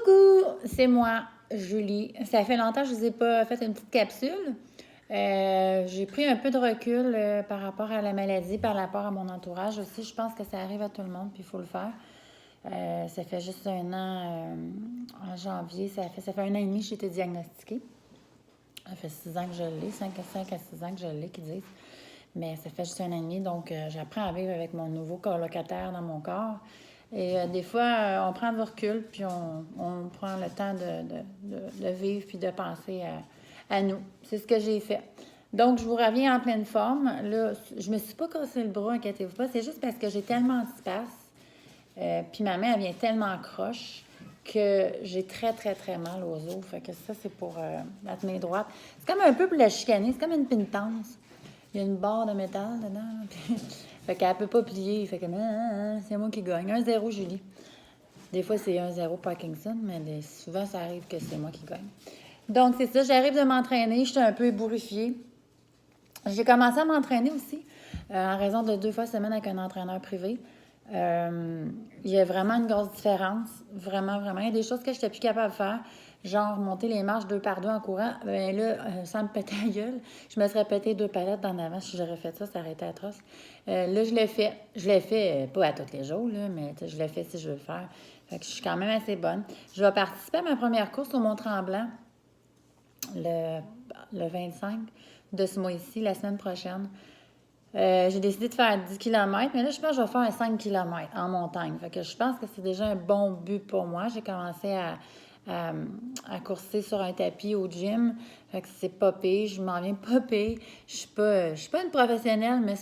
Coucou, c'est moi, Julie. Ça fait longtemps que je ne vous ai pas fait une petite capsule. J'ai pris un peu de recul par rapport à la maladie, par rapport à mon entourage aussi. Je pense que ça arrive à tout le monde, puis il faut le faire. Ça fait juste un an, en janvier, ça fait un an et demi que j'ai été diagnostiquée. Ça fait 6 ans que je l'ai, 5 à 6 ans que je l'ai, qu'ils disent. Mais ça fait juste un an et demi, donc j'apprends à vivre avec mon nouveau colocataire dans mon corps. Et des fois, on prend du recul, puis on prend le temps de vivre, puis de penser à nous. C'est ce que j'ai fait. Donc, je vous reviens en pleine forme. Là, je me suis pas cassé le bras, inquiétez-vous pas. C'est juste parce que j'ai tellement de space. Puis ma main, elle vient tellement croche que j'ai très, très, très mal aux os. Fait que ça, c'est pour la tenir droite. C'est comme un peu pour la chicaner. C'est comme une pintance. Il y a une barre de métal dedans. Fait qu'elle peut pas plier. Fait que c'est moi qui gagne. 1-0, Julie. Des fois, c'est 1-0 Parkinson, mais souvent, ça arrive que c'est moi qui gagne. Donc, c'est ça. J'arrive de m'entraîner. Je suis un peu ébouriffée. J'ai commencé à m'entraîner aussi en raison de 2 fois semaine avec un entraîneur privé. Il y a vraiment une grosse différence. Vraiment, vraiment. Il y a des choses que je n'étais plus capable de faire. Genre, monter les marches 2 par 2 en courant. Ben là, sans me péter la gueule, je me serais pété 2 palettes d'en avant. Si j'aurais fait ça, ça aurait été atroce. Là, je l'ai fait. Je l'ai fait, pas à tous les jours, là, mais je l'ai fait si je veux le faire. Fait que je suis quand même assez bonne. Je vais participer à ma première course au Mont-Tremblant le 25 de ce mois-ci, la semaine prochaine. J'ai décidé de faire 10 km, mais là, je pense que je vais faire un 5 km en montagne. Fait que je pense que c'est déjà un bon but pour moi. J'ai commencé à courser sur un tapis au gym. Fait que c'est pas pire. Je m'en viens pas pire. Je suis pas une professionnelle, mais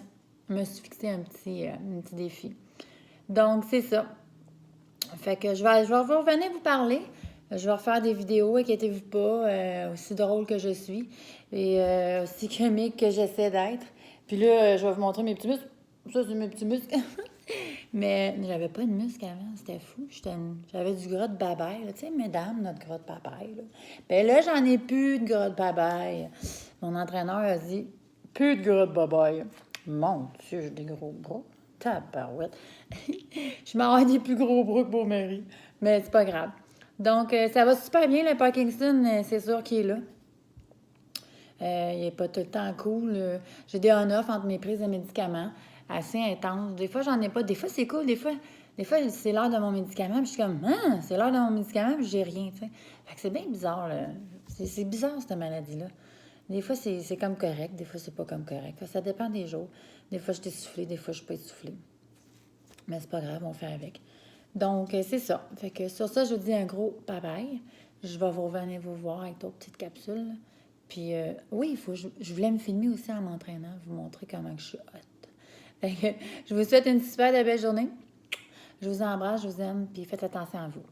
je me suis fixé un petit défi. Donc, c'est ça. Fait que je vais revenir vous parler. Je vais refaire des vidéos, inquiétez-vous pas, aussi drôle que je suis et aussi comique que j'essaie d'être. Puis là, je vais vous montrer mes petits muscles. Ça, c'est mes petits muscles. Mais j'avais pas de muscles avant, c'était fou. J'avais du gras de babaye, là. Tu sais, mesdames, notre gras de babaye, là. Ben là, j'en ai plus de gras de babaye. Mon entraîneur a dit, plus de gras de babaye. Mon Dieu, j'ai des gros bras. Tabarouette. Je m'en vais des plus gros bras que beau mari. Mais c'est pas grave. Donc, ça va super bien, le Parkinson, c'est sûr qu'il est là. Il n'est pas tout le temps cool. J'ai des on-off entre mes prises de médicaments assez intenses. Des fois, j'en ai pas. Des fois, c'est cool. Des fois c'est l'heure de mon médicament. Puis je suis comme, c'est l'heure de mon médicament, puis j'ai rien, tu sais. Fait que c'est bien bizarre, là. C'est bizarre, cette maladie-là. Des fois, c'est comme correct. Des fois, c'est pas comme correct. Ça dépend des jours. Des fois, je suis essoufflée. Des fois, je suis pas essoufflée. Mais c'est pas grave, on fait avec. Donc, c'est ça. Fait que sur ça, je vous dis un gros bye-bye. Je vais vous revenir vous voir avec d'autres petites capsules. Puis, oui, je voulais me filmer aussi en m'entraînant, vous montrer comment je suis hot. Fait que je vous souhaite une super belle journée. Je vous embrasse, je vous aime, puis faites attention à vous.